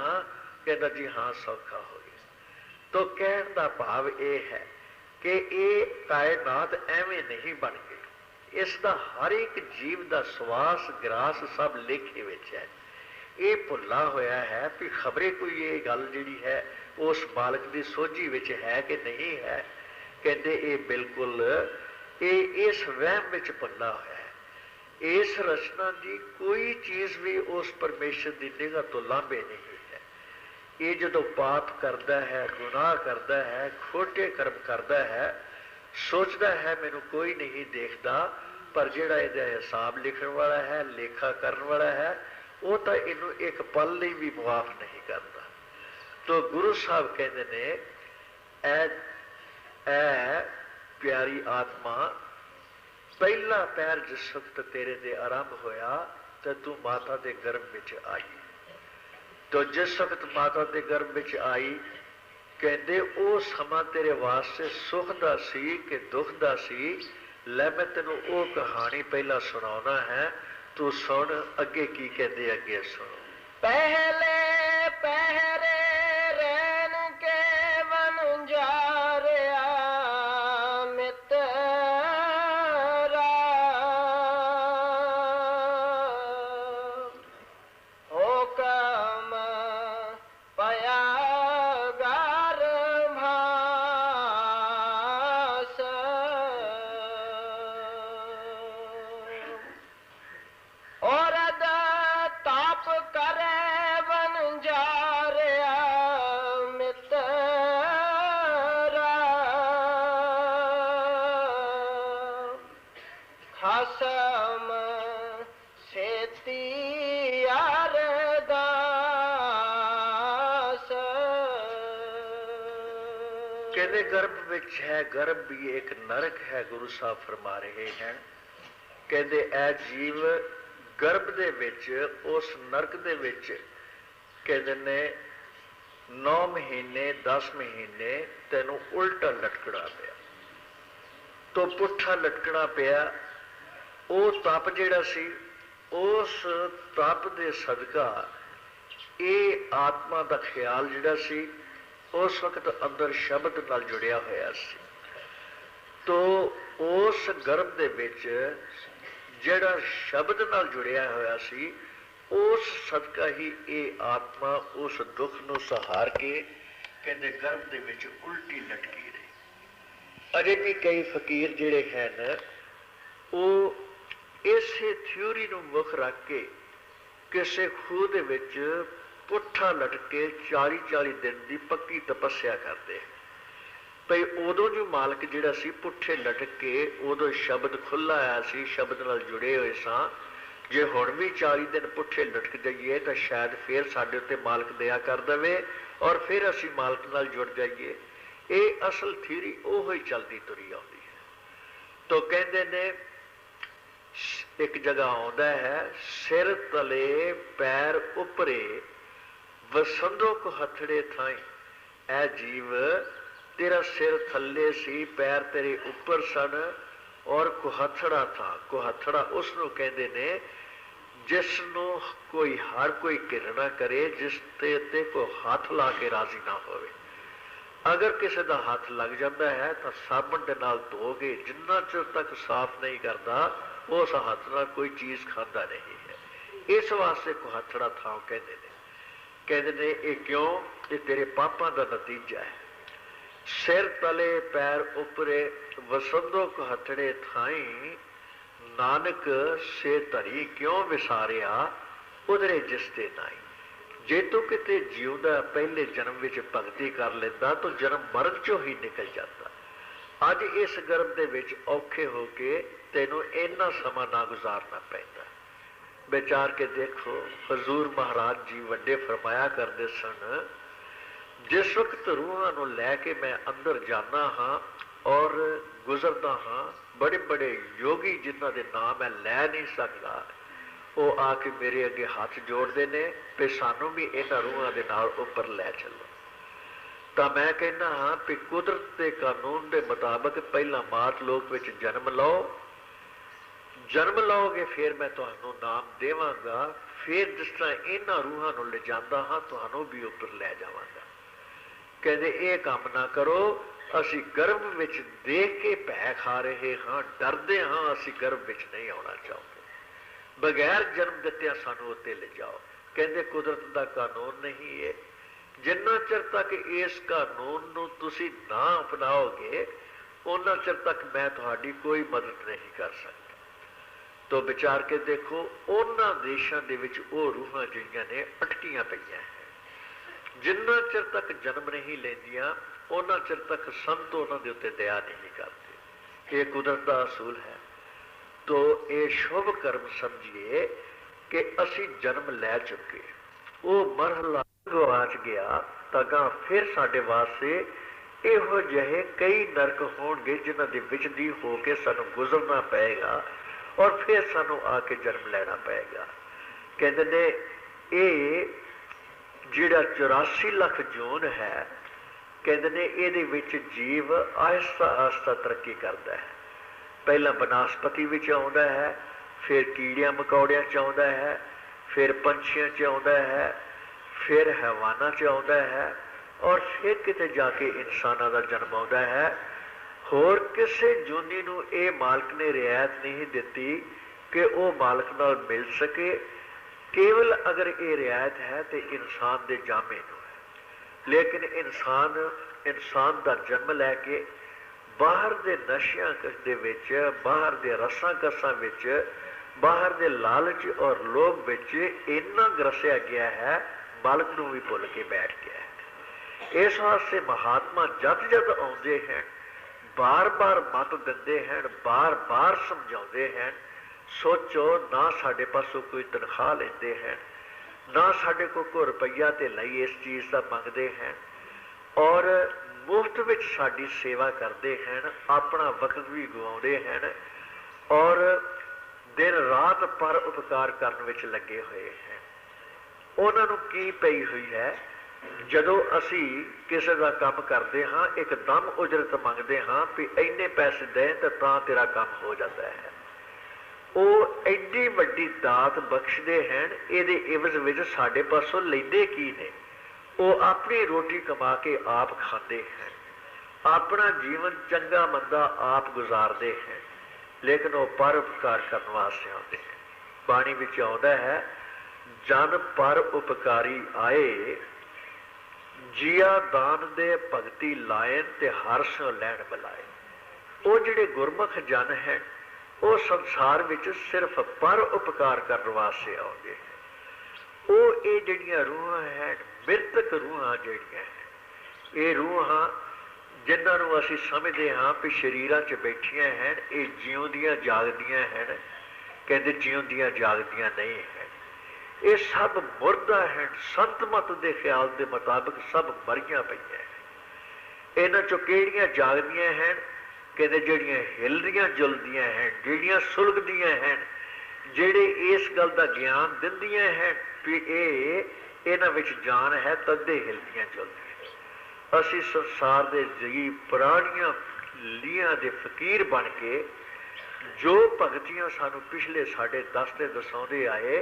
[SPEAKER 1] कहता जी हाँ सौखा हो गया। तो कहण दा भाव ये है कि ये कायनात एवें नहीं बन गई। इसका हर एक जीव का श्वास ग्रास सब लेखे विच है। ये भुला होया है भी खबरे कोई ये गल जिहड़ी है उस मालक की सोझी विच है कि नहीं है। कहते ये बिल्कुल ये इस वहम विच भुला होया है। इस रचना की कोई चीज़ भी उस परमेश्वर की निगाह तो लांभे नहीं है। ये जो पाप करता है, गुनाह करता है, खोटे कर्म करता है, सोचता है मैनू कोई नहीं देखता, पर जिहड़ा इहदा हिसाब लिखण वाला है, लेखा करन वाला है, वो तो इनू एक पल लिए भी मुआफ नहीं करता। तो गुरु साहब कहते ने ऐ प्यारी आत्मा, पहला पैर जिस वक्त तेरे दे आरंभ होया तो तू माता के गर्भ विच आई। तो जिस वक्त माता के गर्भ विच आई, कहते वो समा तेरे वास्ते सुख दा सी कि दुख दा सी। लै मैं तेनों वो कहानी पहला सुनाना है, तू सुन अगे की कहते अगे सुनो।
[SPEAKER 2] पहले पहरे रैन के वन जा रहा मित्रा, हुकम पया गार भास, और ताप करे बन जा रहा मित्रा, खसम सेती अरदास।
[SPEAKER 1] कहते गर्भ विच है, गर्भ भी एक नरक है। गुरु साहब फरमा रहे हैं, कहते ऐ जीव गर्भ दे विच उस नरक दे विच कहते ने 9 महीने 10 महीने तेनों उल्टा लटकना पिया। तो पुट्ठा लटकना पिया। वो तप जिहड़ा सी, उस तप दे सदका ये आत्मा का ख्याल जिहड़ा सी उस वक्त अंदर शब्द नाल जुड़िया होया सी। तो उस गर्भ दे विच जिहड़ा शब्द नाल जुड़िया होया सी, उस सदका ही ये आत्मा उस दुख नूं सहार के कहते गर्भ दे विच उल्टी लटकी रही। अजे भी कई फकीर जिहड़े हैं वो इसे थ्योरी नूं मुख रख के किसी खूह दे विच पुट्ठा लटके 40-40 दिन की पक्की तपस्या करते हैं। भई उदों जो मालक जिहड़ा सी पुट्ठे लटक के उदों शब्द खुला आया सी, शब्द नाल जुड़े हुए सां। जे हुण भी 40 दिन पुट्ठे लटक जाइए तो शायद फिर साडे उत्ते मालक दया कर देवे और फिर असीं मालक नाल जुड़ जाइए। ये असल थ्योरी ओह ही चलती तुरी आउंदी है। तो कहते ने एक जगह आउंदा है, सिर तले पैर उपरे वसंदो को हथड़े थाई। ऐ जीव तेरा सिर थले सी, पैर तेरे ऊपर सन और कुहथड़ा था। कुहथड़ा उसनों कहते ने जिसनों कोई हर कोई घृणा करे, जिस ते को हाथ ला के राजी ना होवे। अगर किसी का हाथ लग जाता है तो साबन के नाल धो के, जिन्ना चिर तक साफ नहीं करता उस हाथ नाल कोई चीज़ खाता नहीं है। इस वास्ते कुहथड़ा था कहते ने ये क्यों? ये तेरे पापां का नतीजा है। सिर तले पैर उपरे वसंदो कुहथड़े थाई, नानक से धरी क्यों विसारिया उधरे जिसते नाई। जे तो किते जिउंदा पहले जन्म विच भगती कर लेंदा तो जन्म मरण चों ही निकल जाता। अज इस गर्भ दे विच औखे हो के तैनूं इन्ना समा ना गुजारना पैंदा। विचार के देखो, हजूर महाराज जी वड्डे फरमाया करते सन, जिस वक्त रूहां नूं लैके मैं अंदर जाना हाँ और गुजरदा हाँ, बड़े बड़े योगी जिन्हां दे नाम मैं लै नहीं सकता, वो आके मेरे अगे हाथ जोड़ते ने भी सानू भी इन्हां रूहां दे नाल उपर लै चलो। तो मैं कहना हाँ भी कुदरत के कानून के मुताबिक पहला मात लोक विच जन्म लो, जन्म लोगे फिर मैं तुहानू नाम देवांगा, फिर जिस तरह इन्हां रूहां नूं ले जांदा हाँ तुहानू भी उपर लै जावांगा। कहते ये काम ना करो, असी गर्भ विच देख के भै खा रहे हाँ, डरदे हाँ, असी गर्भ विच नहीं आना चाहते, बगैर जन्म दित्तिया सानू उत्ते ले जाओ। कहते कुदरत का कानून नहीं है, जिन्ना चिर तक इस कानून नूं तुसी ना अपनाओगे उन्ना चिर तक मैं तुहाडी कोई मदद नहीं कर सकता। तो विचार के देखो, उन्हां देशां दे विच वो रूहां जिहड़ियां ने अटकियां पईयां हैं, जिन्ना चिर तक जन्म नहीं लेंदियां उन्ना चिर तक संत उन्हां दे उत्ते दया नहीं करते। ये कुदरत का असूल है। तो ये शुभ कर्म समझिए कि असी जन्म लै चुके, वो मरहला गवाच गया, तगा फिर साडे वास्ते इहो जिहे कई नरक होणगे जिन्हां दे विच दी हो के सानू गुजरना पएगा और फिर सानू आके जन्म लैना पएगा। कहते ने ये जिहड़ा 84 लाख जून है, कहते ने इहदे विच जीव आहिस्ता आहिस्ता तरक्की करता है। पहला बनस्पति विच आउंदा है, फिर कीड़ियां मकौड़ियां च आउंदा है, फिर पंछियां च आउंदा है, फिर हैवानां च आउंदा है और फिर किते जाके इंसानां दा जन्म आउंदा है। होर किसे जूनी नूं ये मालक ने रियायत नहीं दिती कि वो मालक नाल मिल सके। केवल अगर ये रियायत है तो इंसान के जामे नूं है, लेकिन इंसान का जन्म लैके बाहर के नशियां दे विच, बाहर के रसां कसां विच, बाहर के लालच और लोभ विच इन्ना ग्रसिया गया है, मालक नूं भी भुल के बैठ गया है। इस वास्ते महात्मा जद जद आउंदे हैं, बार बार मत दिंदे हैं, बार बार समझाउंदे हैं। सोचो ना साडे पासों कोई तनख्वाह लेंदे हैं, ना साडे को रुपया ते लई इस चीज़ का मंगते हैं और मुफ्त विच साडी सेवा करते हैं, अपना वक्त भी गवाउंदे हैं और दिन रात पर उपकार करने विच लगे हुए हैं। उन्हां नूं की पई हुई है, जदों असी किसी का काम करते हाँ एकदम उजरत मंगते हाँ भी इन्ने पैसे दें तो तां तेरा काम हो जाता है। वो एडी वड्डी दात बख्शते हैं, ये इवज विच साडे पासों लैंदे की ने, वो अपनी रोटी कमा के आप खाते हैं, अपना जीवन चंगा मंदा आप गुजारते हैं, लेकिन वो पर उपकार करने वास्ते आते हैं। बाणी विच आउंदा है, जन पर उपकारी आए, जिया दान दे भगती लायन ते हर्ष लैन बुलाए। वो जिहड़े गुरमुख जन हैं वो संसार विच सिर्फ पर उपकार करने वास्ते आउंदे हैं। वो ये जिहड़ियां रूहां हैं, मृतक रूहां जिहड़ियां हैं, ये रूहां जिन्हां नूं असीं समझदे हाँ भी शरीरां च बैठियां हैं, ये जिउंदियां जागदियां हैं। कहते जिउंदियां जागदियां नहीं हैं, ये सब मुर्दा हैं। संत मत के ख्याल के मुताबिक सब मरियां पईयां हैं। इन्हां चों किहड़ियां जागदियां हैं? कहते जिहड़ियां हिलदियां जुलदियां हैं, जिहड़ियां सुलगदियां हैं, जिहड़े इस गल का ज्ञान दिंदियां हैं भी इन्हां विच जान है, तदे हिलदियां जुलदियां। असीं संसार दे जीव पुराणियां लीआं दे फकीर बन के जो भगतियां सानू पिछले साढ़े दसते दसाउंदे आए,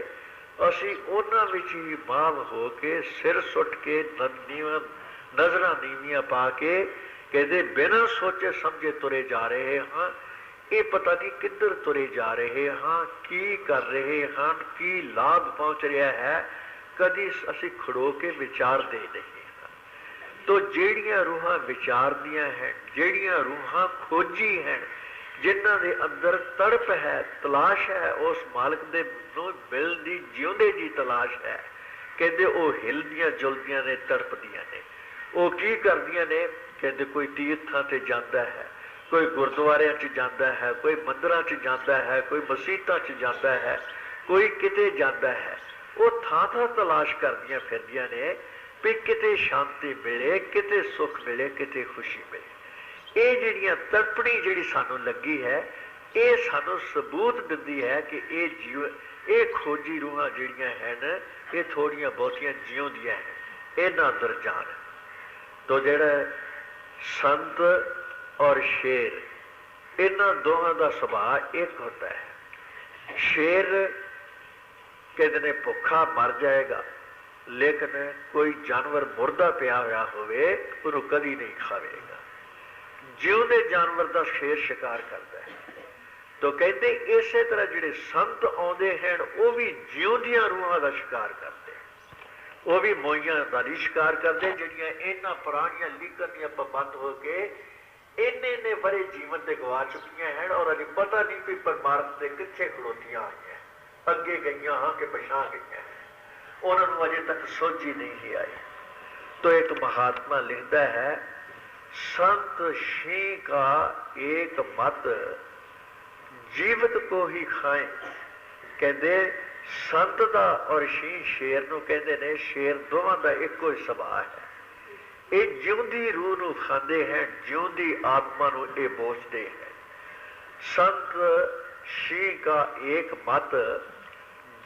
[SPEAKER 1] असी उन्हां विच ही माव हो के सिर सुट के नजरां नीवियां पा के कहते बिना सोचे समझे तुरे जा रहे हाँ। ये पता नहीं किधर तुरे जा रहे हाँ, की कर रहे हैं, की लाभ पहुँच रहा है, कदी असी खड़ो के विचार दे नहीं। तो जेड़ियां रूहां विचारदियां हैं, जेड़ियां रूहां खोजी हैं, जिन्हां दे अंदर तड़प है, तलाश है, उस मालक दे नूं मिलण दी जिउंदे जी तलाश है, कहते वो हिलदियां जुलदियां ने, तड़पदियां ने। वो की करदियां ने? कहते कोई तीर्थां ते जाता है, कोई गुरुद्वारियां च जाता है, कोई मंदिरां च जाता है, कोई मसीतां च जाता है, कोई किते जाता है। वो थां थां तलाश करदियां फिरदियां ने भी किते शांति मिले, किते सुख मिले, किते खुशी मिले। ये जिहड़ियां तड़पड़ी जिहड़ी सानू लगी है, ये सानू सबूत दिंदी है कि ये जीव, ये खोजी रूहां जिहड़ियां हैन, ये थोड़ियां बहुतियां जिउंदियां हैं, इन्हां अंदर जान। तो जिहड़ा संत और शेर, इन्हां दोहां दा सुभाव एक होता है। शेर कहते ने भुखा मर जाएगा, लेकिन कोई जानवर मुर्दा पिया होया होवे उन्हों कदी नहीं खावेगा। जिउंदे जानवर का शेर शिकार करता है। तो कहते इस तरह जिहड़े संत आउंदे हैं वो भी जिउंदियां रूहां का शिकार करते, वो भी मोइयां का नहीं शिकार करते, जिहड़ियां इन्हां पुरानियां लीकर दियां पाबंद हो के इन्ने बड़े जीवन से गवा चुकियां हैं और अभी पता नहीं भी परमार्थ से कित्थे खलोतियां आईयां, अगे गई हाँ कि पछा गई, उन्होंने अजे तक सोची नहीं आई। तो एक महात्मा लिखता है, संत शी का एक मत जीवित को ही खाए। कहते संत का और शी शेर नूं कहते ने, शेर दोवां दा इक्को ही सुभाव है। ये जिउंदी रूह नूं खांदे हैं, जिउंदी आत्मा नूं ये बोझते हैं। संत शी का एक मत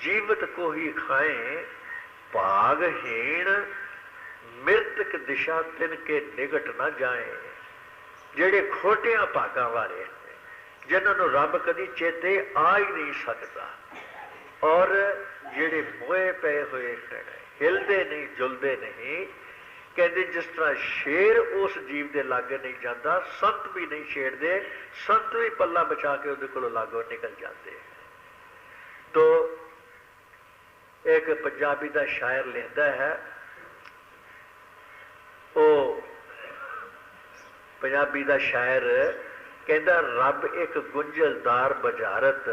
[SPEAKER 1] जीवित को ही खाए, भागहीन मृतक दिशा तिनके निगट न जाए। जेड़े खोटियां भागां वाले जिन्होंने रब कदी चेते आ ही नहीं सकता, और जेड़े मोए पे हुए हिलते नहीं जुलते नहीं। कहते जिस तरह शेर उस जीव के लागे नहीं जाता, संत भी नहीं छेड़ते, संत भी पल्ला बचा के उहदे कोलों लागों निकल जाते। तो एक पंजाबी का शायर लिखता है, वो पंजाबी का शायर कहता रब एक गुंजलदार बजारत,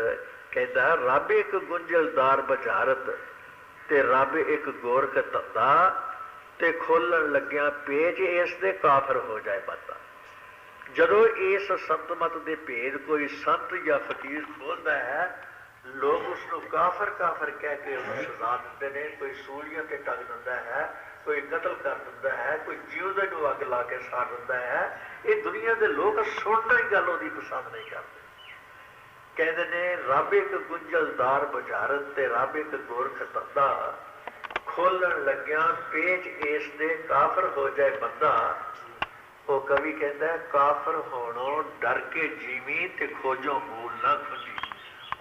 [SPEAKER 1] कहता रब एक गुंजलदार बजारत ते रब एक गोरख धंधा, ते खोलन लग्या पेज इस दे काफर हो जाए बंदा। जदों इस संत मत दे भेद कोई संत या फकीर खोलता है, लोग उसको काफर काफर कह के सजा देते हैं। कोई सूलियां ते टंग दिंदा है, कोई कतल कर दिंदा है, कोई जिउंदे नूं अग ला के साड़ दिंदा है। ये दुनिया के लोग सुनना ही गल उहदी पसंद नहीं करते। कहते ने रब एक गुंजलदार बजारत ते रब एक गोरख धंधा, खोलन लग्या पेच इस दे काफर हो जाए बंदा। वो कवि कहता है काफर होणों डर के जीवी ते खोजों मूल ना खुंजी।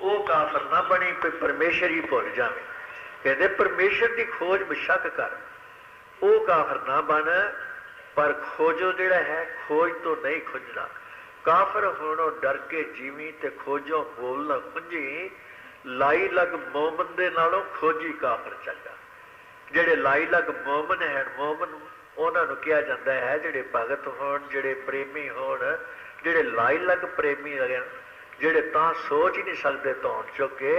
[SPEAKER 1] वो काफर ना बनी कोई परमेश्वर ही भुल जाए। कहते परमेश्वर की खोज बेशक कर, वो काफर ना बन, पर खोजो जिहड़ा है खोज तो नहीं खुंजना। काफर होणों डर के जीवी ते खोजों मूल ना खुंजी, लाई लग मोमन दे नालों खोजी काफर चंगा। जिहड़े लाई लग मोमन है, मोमन उन्होंने कहा जाता है जिहड़े भगत होण, जिहड़े प्रेमी होण, जिहड़े लाई लग प्रेमी लगे, जिहड़े तां सोच ही नहीं सकते धौन चुके,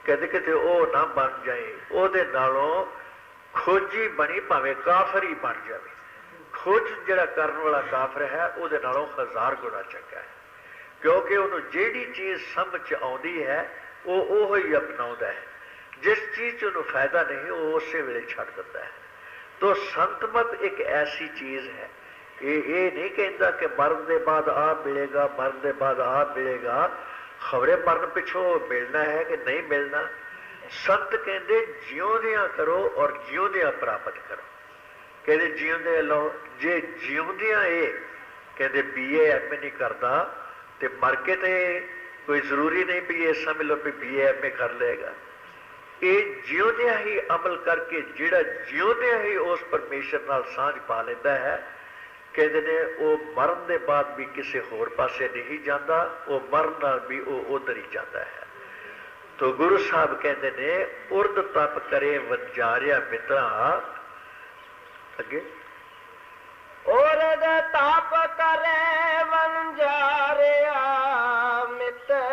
[SPEAKER 1] कहते किते वो ना बन जाए। उहदे नालों खोजी बनी भावें काफर ही बन जाए। खोज जिहड़ा करने वाला काफर है उहदे नालों 1000 गुना चंगा है, क्योंकि उन्होंने जिहड़ी चीज़ समझ आउंदी है वो ओह ही अपनाउंदा है। जिस चीज़ उन्होंने फायदा नहीं वो उस वेले छड्ड दिंदा है। तो संतमत एक ऐसी चीज़ है, ये नहीं कहता कि मरण के बाद आ मिलेगा, मरण के बाद आ मिलेगा, खबरे मरण पिछों मिलना है कि नहीं मिलना। संत कहते जिउंदियां करो और जिउंदियां प्राप्त करो। कहते जिउंदे लो, जे जिउंदियां ये कहते BA MA नहीं करता तो मर के तो कोई जरूरी नहीं भी ये समझ लो भी BA MA कर लेगा। ये जिउंदियां ही अमल करके जिहड़ा जिउंदियां ही उस परमेश्वर नाल सांझ पा लेंदा है, कहते ने वो मरण के बाद भी किसी होर पासे नहीं जाता, वो मरण नाल भी वो उधर ही जाता है। तो गुरु साहब कहते ने उर्द तप करे वंजारिया मित्रा, अगे
[SPEAKER 2] उर्द तप करे वंजारिया मित्रा,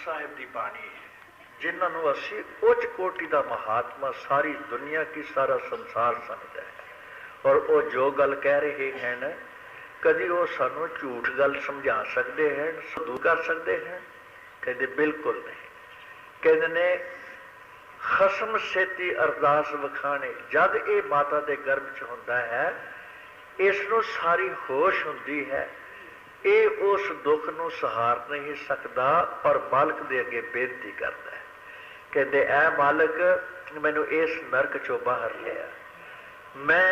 [SPEAKER 1] साहिब की बाणी है, जिन्होंने असी उच्च कोटि का महात्मा सारी दुनिया की सारा संसार समझता है। और वो जो गल कह रहे हैं कभी वो सानू झूठ गल समझा सकते हैं, दूर कर सकते हैं? कहते बिल्कुल नहीं। कहते ने खसम सेती अरदास वखाने, जब ये माता के गर्भ च होंदा है इसनों सारी होश होंदी है, ये उस दुख नूं सहार नहीं सकता और मालिक दे अगे बेनती करता है। कहते ऐ मालिक मैनू इस नरक चों बाहर लिया, मैं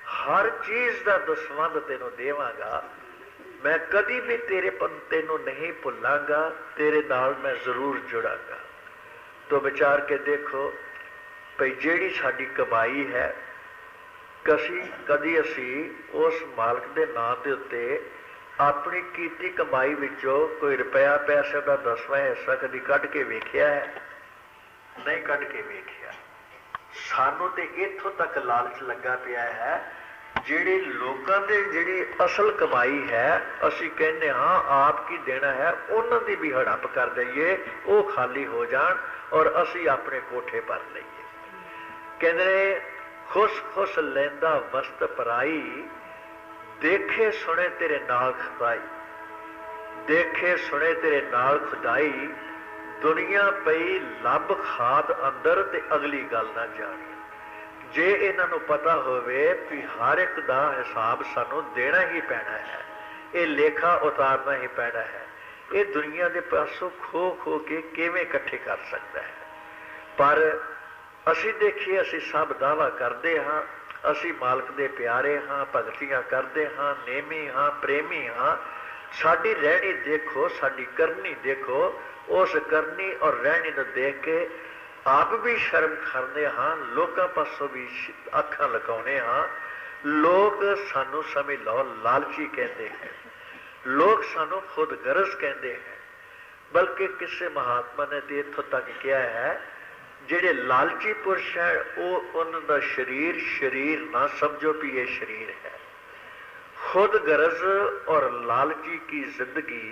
[SPEAKER 1] हर चीज़ का दसवंध तेनों देवांगा, मैं कभी भी तेरे पन तेनों नहीं भुलांगा, तेरे नाल मैं जरूर जुड़ांगा। तो विचार के देखो भाई जिहड़ी साडी कमाई है कदी असी उस मालिक के नाम के उत्ते अपनी कीती कमाई विचों कोई रुपया पैसे का 10वां हिस्सा कभी कढ़ के वेखिया है? नहीं कढ़ के वेखिया। सानू तो इत्थों तक लालच लगा पिया है, जिहड़े लोकां दे जिहड़ी असल कमाई है असी कहने हाँ आप की देना है, उन्हां दी भी हड़प कर दईए, वो खाली हो जान और असी अपने कोठे भर लईए। कहंदे खुश खुश लैंदा वस्त पराई, देखे सुने तेरे नाल खुदाई, देखे सुने तेरे नाल खुदाई, दुनिया पई लब खाद अंदर ते अगली गल ना जानी। जे इन्हां नूं पता होवे कि हर एक दा हिसाब सानू देना ही पैना है, ये लेखा उतारना ही पैना है, ये दुनिया के पासों खो खो के किवें इकट्ठे कर सकता है। पर असी देखिए असी सब दावा करते हाँ, असी मालिक दे प्यारे हाँ, भगतियां करते हाँ, नेमी हाँ, प्रेमी हाँ, साडी रहनी देखो, साडी करनी देखो, उस करनी और रहनी को देख के आप भी शर्म करते हाँ, लोगों पासों भी अखां लगाने हाँ। लोग सानू समझ लो लालची कहते हैं, लोग सानू खुद गरज कहते हैं, बल्कि किसी महात्मा ने तो इत्थों तक किया है जिहड़े लालची पुरुष है वो उनका शरीर शरीर ना समझो भी ये शरीर है। खुद गरज और लालची की जिंदगी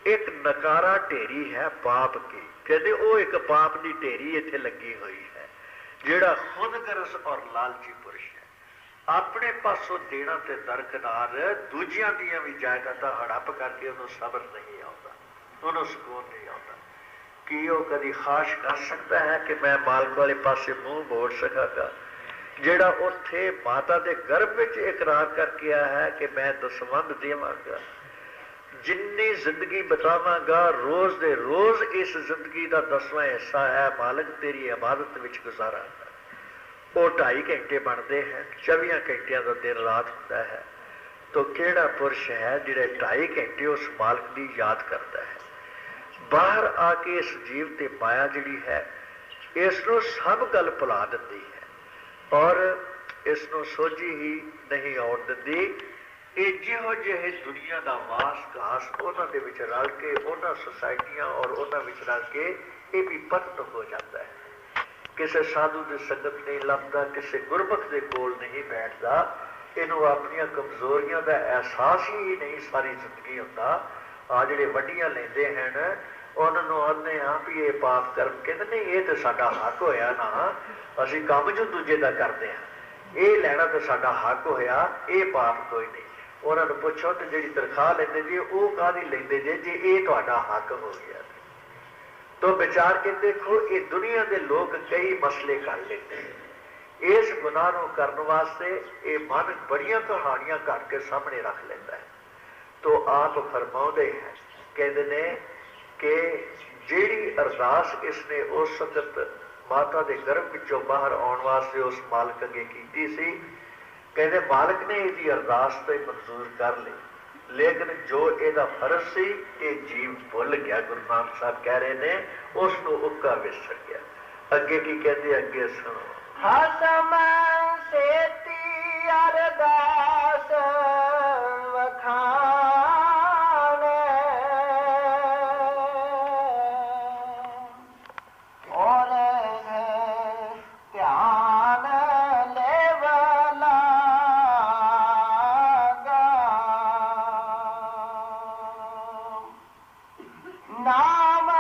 [SPEAKER 1] एक नकारा ढेरी है पाप की। कहते वो एक पाप की ढेरी इत्थे लगी हुई है। जिहड़ा खुद गरज और लालची पुरुष है अपने पासों देना ते दरकनार दूजियां दियां भी जायदादां हड़प करके उन्होंने सबर नहीं आता, उन्होंने सुकून नहीं आता कि वो कभी खाश कर सकता है कि मैं मालिक वाले पासे मुंह मोड़ सकागा। जिहड़ा उत्थे माता के गर्भ में इकरार करके आया है कि मैं दसवंध देवांगा, जिन्नी जिंदगी बतावांगा रोज़ दे रोज़ इस जिंदगी का 10वां हिस्सा है मालिक तेरी इबादत विच गुजारांगा। वो 2.5 घंटे बनते हैं, 24 घंटिया का दिन रात होता है। तो केड़ा पुरुष है जिहड़ा 2.5 घंटे उस मालिक की याद करता है? बाहर आके इस जीव ते माया जिहड़ी है इसनों सब गल भुला दिंदी है और इसनों सोझी ही नहीं आउण दिंदी। ਇਹ ਜਿਹੋ ਜਿਹੇ दुनिया का वास घास उन्होंने विच रल के उन्होंने सोसाइटियां और उन्होंने विच रल के ये भी पतन हो जाता है। किसी साधु की संगत नहीं लभदा, किसी गुरमुख के कोल नहीं बैठता, इनू अपनियां कमजोरियां का एहसास ही नहीं सारी जिंदगी होता। आ जिहड़े वड्डियां लैंदे हैं उन्होंने आने हाँ भी ये पाप कर्म कहते नहीं, ये तो साडा हक होया ना, असीं काम जो दूजे का करते हैं, ये लैना तो साडा हक होया, ये पाप कोई नहीं। उन्होंने पुछो तो जी तनख्वाह लेंदे जी वो काहदी लैंदे जे जे ये तुहाडा हक हो गया। तो विचार के देखो ये दुनिया के लोग कई मसले कर लेते हैं। इस गुनाह को करने वास्ते ये मन बड़ियां कहानियां घट के सामने रख लेता है। तो आप फरमाउंदे हैं कहते ने कि जिहड़ी अरदास इसने उस वक्त माता के गर्भ विचों बाहर आने वास्ते उस मालिक अगे कीती सी, कहते मालिक ने इसकी अरदास तो मंजूर कर ली, लेकिन जो ਇਹਦਾ फर्ज सी ये जीव भुल गया। गुरु नानक साहब कह रहे ने उसको उक्का विसर गया। अगे की कहते अगे सुनो,
[SPEAKER 2] हसम सेती अरदास वखाने और ध्यान लेवला नाम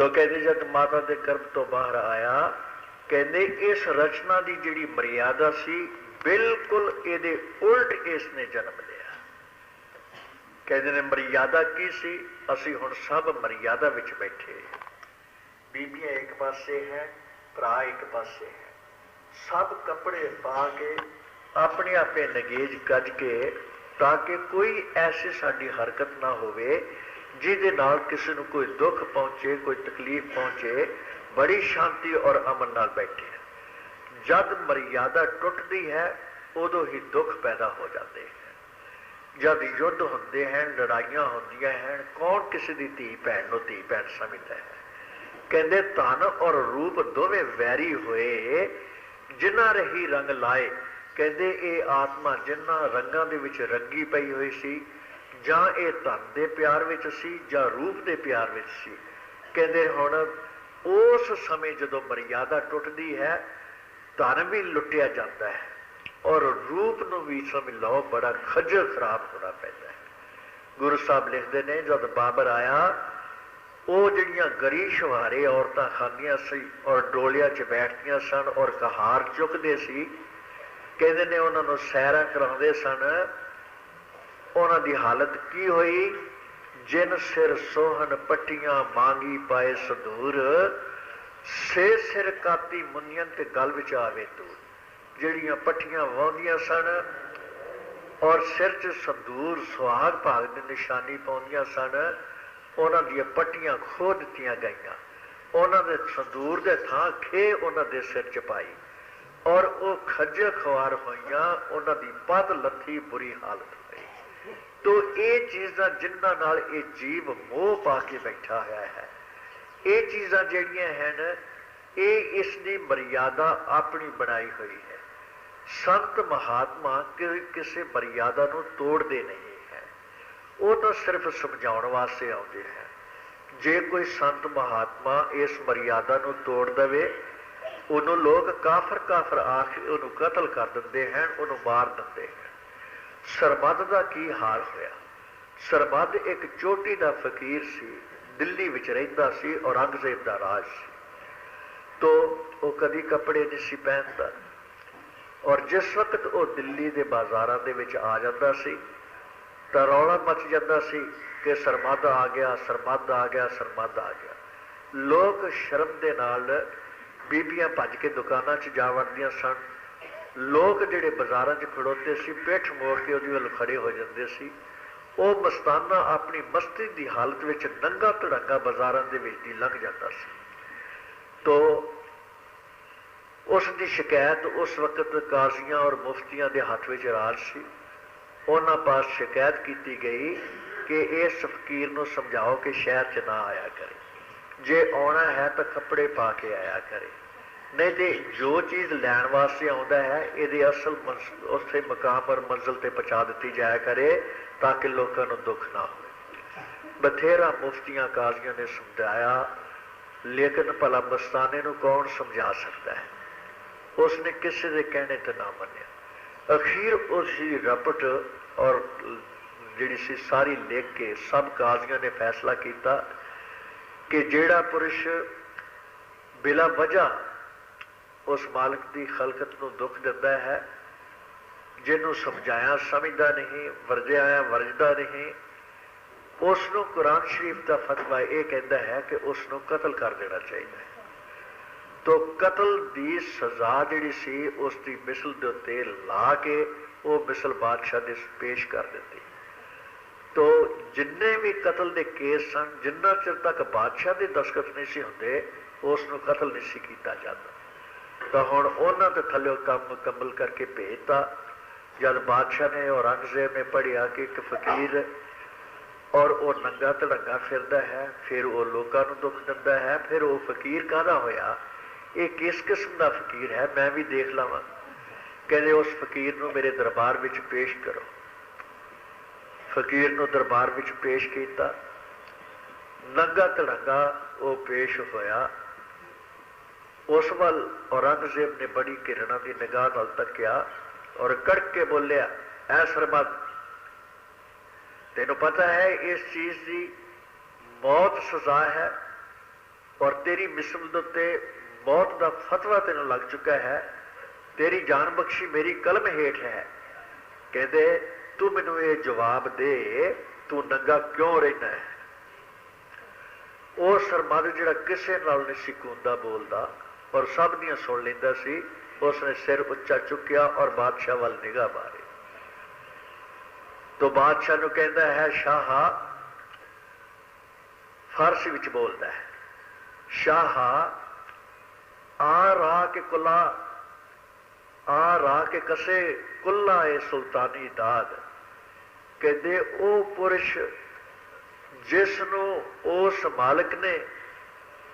[SPEAKER 1] तो कहते जब माता के गर्भ तो बाहर आया, कहते इस रचना की जिहड़ी मर्यादा सी बिल्कुल ये उल्ट इसने जन्म लिया। कहते ने मर्यादा की सी, असी हुण सब मर्यादा विच बैठे, बीबियां एक पासे हैं, भरा एक पासे है, सब कपड़े पा के अपने आपे नगेज कज के, ताकि कोई ऐसी साडी हरकत ना होवे जिहदे नाल किसी नूं कोई दुख पहुंचे, कोई तकलीफ पहुंचे। बड़ी शांति और अमन नाल बैठे। जब मर्यादा टुटती है उदों ही दुख पैदा हो जाते हैं। जब युद्ध होंदे हैं, लड़ाइयां होंदियां हैं, कौन किसी की धी भैन नूं धी भैन समझदा है। कहते धन और रूप दोवें वैरी होए, जिन्ना रही रंग लाए। कहते ये आत्मा जिन्ना रंगां दे विच रंगी पई हुई सी, जां ये धन दे प्यार विच सी, जां रूप दे प्यार विच सी। कहते हुण उस समय जदों मर्यादा टुटदी है, धन भी लुटिया जाता है और रूप नूं भी समझ लो बड़ा खज्जल खराब होना पैंदा है। गुरु साहब लिखते हैं जब बाबर आया, वो जिहड़ियां गरी शवारे औरतां खांदियां सी और डोलिया च बैठदियां सन और कहार चुकदे सी। कहते ने उन्हां नूं सैरां कराउंदे सन। उन्हां दी हालत की होई, जिन सिर सोहन पट्टियां मांगी पाए संदूर, से सिर काती मुनियन ते गल विच आवे दूर। जिहड़ियां पट्टियां वाउंदियां सन और सिर च संदूर सुहाग भाग दी निशानी पाउंदियां सन, उन्हां दी पट्टियां खो दित्तियां गईयां। उन्हां दे संदूर दे थां खे उन्हां दे सिर च पाई और वो खज्जल खुआर होईयां, उन्हां दी पद लथी, बुरी हालत होई। तो ये चीज़ां जिन्हां नाल ये जीव मोह पा के बैठा होया है, ये चीज़ां जिहड़ियां हैं ये इसकी मर्यादा अपनी बनाई हुई है। संत महात्मा किसी मर्यादा नूं तोड़ते नहीं है, वो तो सिर्फ समझाउण वास्ते आउंदे हैं। जे कोई संत महात्मा इस मर्यादा नूं तोड़ देवे, उन्हों लोग काफर काफर आके उन्होंने कतल कर देंदे हैं, उन्होंने मार देंदे हैं। सरमद का की हाल होया। सरमद एक चोटी का फकीर सी, दिल्ली विच रहिंदा सी, औरंगजेब का राज सी। तो वो कभी कपड़े नहीं सी पहनता और जिस वक्त वो दिल्ली के बाजारों के विच आ जाता सी तो रौला मच जाता सी कि सरमद आ गया, सरमद आ गया, सरमद आ गया। लोग शर्म के नाल बीबियां भज के दुकानों च जा वड़दियां सन। लोग जिहड़े बाजारों च खड़ोते सी पिठ मोड़ के उहदे वल खड़े हो जाते सी। वो मस्ताना अपनी मस्ती की हालत में नंगा धड़ंगा बाजारों के विच दी लंघ जाता सी। तो उसकी शिकायत उस वक्त काजियां और मुफ्तियां के हाथ में राज सी। उन्हां पास शिकायत की गई कि इस फकीर को समझाओ कि शहर च ना आया करे, जे आना है तो कपड़े पा के आया करे, नहीं तो जो चीज़ लैन वास्ते आता है ये असल उस मकाम और मंजिल पर पहुँचा दी जाया करे ताकि लोगों को दुख ना हो। बथेरा मुफ्तियां काजियों ने समझाया, लेकिन भला मस्ताने को कौन समझा सकता है। उसने किसी के कहने तो ना मनिया। अखीर उसी रपट और जिहड़ी सी सारी लिख के सब काजियों ने फैसला किया कि जिहड़ा पुरुष बिला वजह उस मालिक की खलकत को दुख दिता है, जिन्हों समझाया समझदा नहीं, वरजाया वरजदा नहीं, उसनों कुरान शरीफ का फतवा यह कहता है कि उसनों कतल कर देना चाहिए। तो कतल की सजा जिहड़ी सी उसकी मिसल के उत्ते ला के वो मिसल बादशाह दे पेश कर दी। तो जिन्ने भी कतल के केस सन, जिन्ना चिर तक बादशाह के दस्तखत नहीं सी होंदे उसनों कतल नहीं सी किया जाता। तो हुण उन्हां दे थल्ले काम मुकम्मल करके भेजता। जब बादशाह ने औरंगजेब ने पढ़िया कि एक फकीर और वो नंगा धड़ंगा फिरदा है, फिर वो लोगों को दुख दिंदा है, फिर वो फकीर काहदा होया, ये किस किस्म का फकीर है, मैं भी देख लवां। कहते उस फकीर को मेरे दरबार विच पेश करो। फकीर को दरबार विच पेश किया, नंगा धड़ंगा वो पेश होया। उस वल औरंगजेब ने बड़ी किरणा की निगाह नाल तकिया और कड़क के बोलिया, ऐ सरमद, तेनों पता है इस चीज की मौत सजा है। और तेरी मिसमत उत्ते मौत का फतवा तेन लग चुका है, तेरी जान बख्शी मेरी कलम हेठ है। कहते तू मैनू ये जवाब दे, तू नंगा क्यों रहना है? वो सरमद जिहड़ा किसे नाल नहीं सी कूंदा बोलदा और सब दियां सुन लैंदा सी, उसने सिर उच्चा चुकिया और बादशाह वाल निगाह मारी। तो बादशाह नूं कहंदा है, शाह, फारसी विच बोलदा है, शाह आ राह के कुला, आ राह के कसे कुल्ला ए सुल्तानी दाद। कहते ओ पुरुष जिसनों उस मालिक ने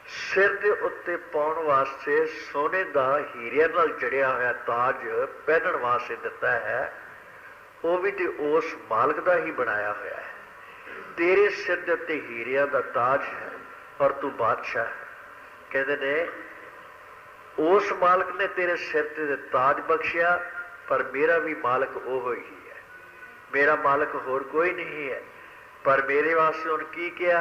[SPEAKER 1] सिर के उत्ते पाउण वास्ते सोने का हीरिया नाल जड़िया होया ताज पहनण वास्ते दिता है, वो भी तो उस मालिक का ही बनाया होया है। तेरे सिर के उत्ते हीरिया का ताज है और तू बादशाह है। कहते ने उस मालिक ने तेरे सिर ते ताज बख्शिया, पर मेरा भी मालिक वो ही है, मेरा मालिक होर कोई नहीं है। पर मेरे वास्ते उन की किया,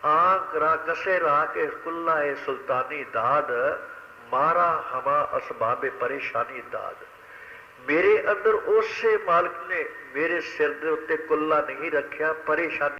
[SPEAKER 1] आंख रा कसे रा के कुल्ला ए सुल्तानी दाद, मारा हमा असबाबे परेशानी दाद। मेरे अंदर उसे मालिक ने मेरे सिर के उत्ते कुल्ला नहीं रखा, परेशानी